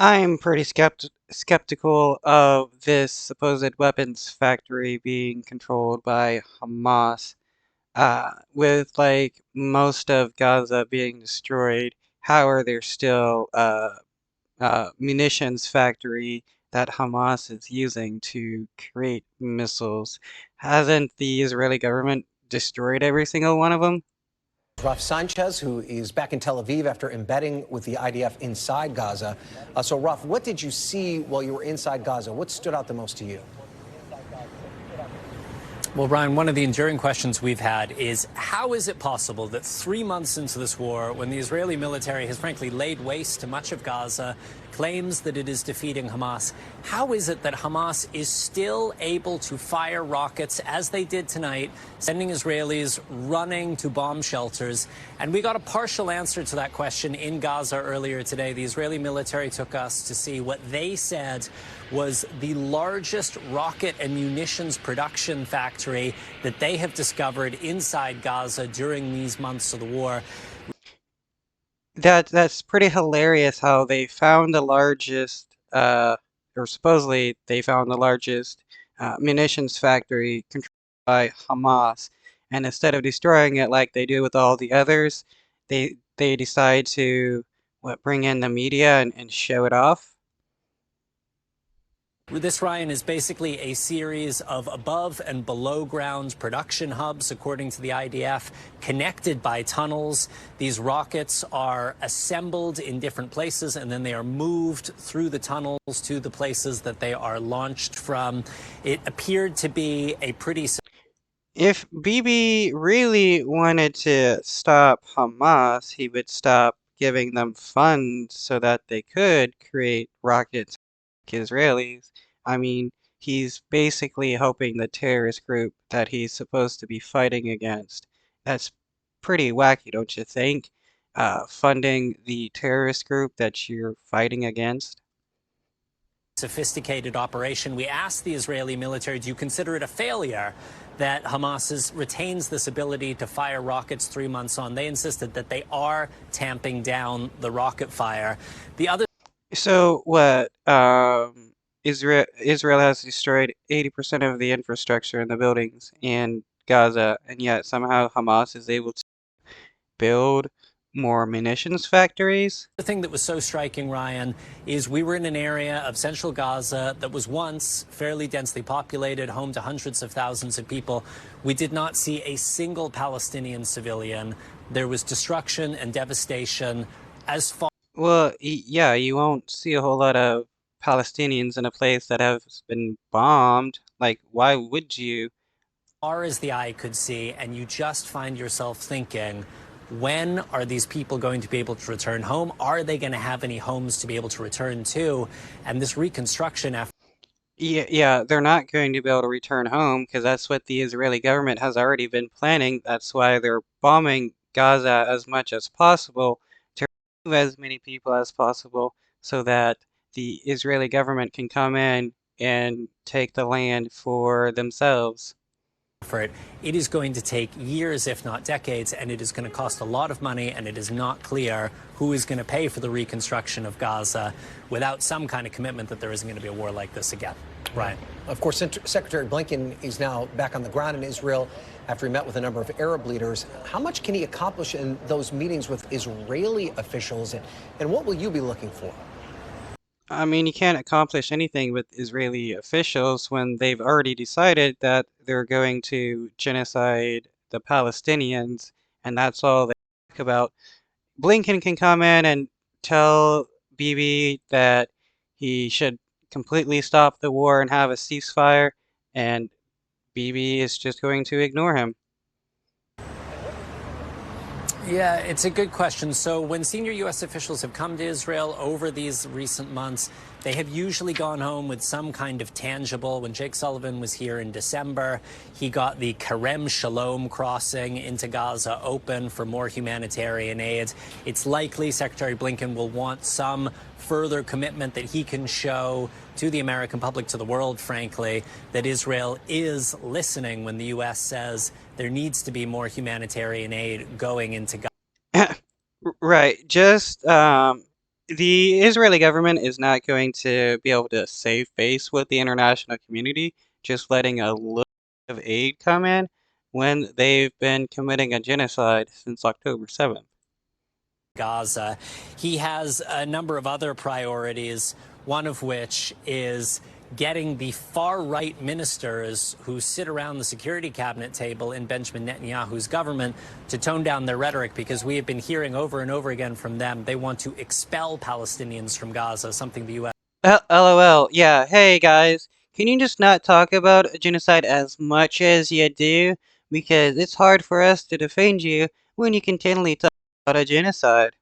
I'm pretty skeptical of this supposed weapons factory being controlled by Hamas. With like most of Gaza being destroyed, how are there still munitions factory that Hamas is using to create missiles? Hasn't the Israeli government destroyed every single one of them? Raf Sanchez, who is back in Tel Aviv after embedding with the IDF inside Gaza. So, Raf, what did you see while you were inside Gaza? What stood out the most to you? Well, Brian, one of the enduring questions we've had is how is it possible that 3 months into this war, when the Israeli military has frankly laid waste to much of Gaza, claims that it is defeating Hamas, how is it that Hamas is still able to fire rockets as they did tonight, sending Israelis running to bomb shelters? And we got a partial answer to that question in Gaza earlier today. The Israeli military took us to see what they said was the largest rocket and munitions production factory that they have discovered inside Gaza during these months of the war. That's pretty hilarious how they found the largest, or supposedly they found the largest munitions factory controlled by Hamas, and instead of destroying it like they do with all the others, they decide to bring in the media and show it off. This, Ryan, is basically a series of above and below ground production hubs, according to the IDF, connected by tunnels. These rockets are assembled in different places, and then they are moved through the tunnels to the places that they are launched from. It appeared to be a pretty... If Bibi really wanted to stop Hamas, he would stop giving them funds so that they could create rockets like Israelis. I mean, he's basically helping the terrorist group that he's supposed to be fighting against. That's pretty wacky, don't you think? Funding the terrorist group that you're fighting against. Sophisticated operation. We asked the Israeli military, do you consider it a failure that Hamas retains this ability to fire rockets 3 months on? They insisted that they are tamping down the rocket fire. The other... So what? Israel has destroyed 80% of the infrastructure in the buildings in Gaza, and yet somehow Hamas is able to build more munitions factories. The thing that was so striking, Ryan, is we were in an area of central Gaza that was once fairly densely populated, home to hundreds of thousands of people. We did not see a single Palestinian civilian. There was destruction and devastation as far... Well, yeah, you won't see a whole lot of Palestinians in a place that has been bombed. Like, why would you? far as the eye could see, and you just find yourself thinking, when are these people going to be able to return home? Are they going to have any homes to be able to return to? And this reconstruction effort... Yeah, they're not going to be able to return home because that's what the Israeli government has already been planning. That's why they're bombing Gaza as much as possible to remove as many people as possible so that the Israeli government can come in and take the land for themselves. It is going to take years, if not decades, and it is going to cost a lot of money, and it is not clear who is going to pay for the reconstruction of Gaza without some kind of commitment that there isn't going to be a war like this again. Ryan. Of course, Secretary Blinken is now back on the ground in Israel after he met with a number of Arab leaders. How much can he accomplish in those meetings with Israeli officials, and what will you be looking for? I mean, you can't accomplish anything with Israeli officials when they've already decided that they're going to genocide the Palestinians, and that's all they talk about. Blinken can come in and tell Bibi that he should completely stop the war and have a ceasefire, and Bibi is just going to ignore him. Yeah, it's a good question. So when senior U.S. officials have come to Israel over these recent months, they have usually gone home with some kind of tangible. When Jake Sullivan was here in December, he got the Kerem Shalom crossing into Gaza open for more humanitarian aid. It's likely Secretary Blinken will want some further commitment that he can show to the American public, to the world, frankly, that Israel is listening when the U.S. says there needs to be more humanitarian aid going into Gaza. Right, just The Israeli government is not going to be able to save face with the international community, just letting a little of aid come in when they've been committing a genocide since October 7th. Gaza. He has a number of other priorities, one of which is getting the far-right ministers who sit around the security cabinet table in Benjamin Netanyahu's government to tone down their rhetoric, because we have been hearing over and over again from them they want to expel Palestinians from Gaza, something the U.S. LOL. Yeah, hey guys, can you just not talk about a genocide as much as you do? Because it's hard for us to defend you when you continually talk about a genocide.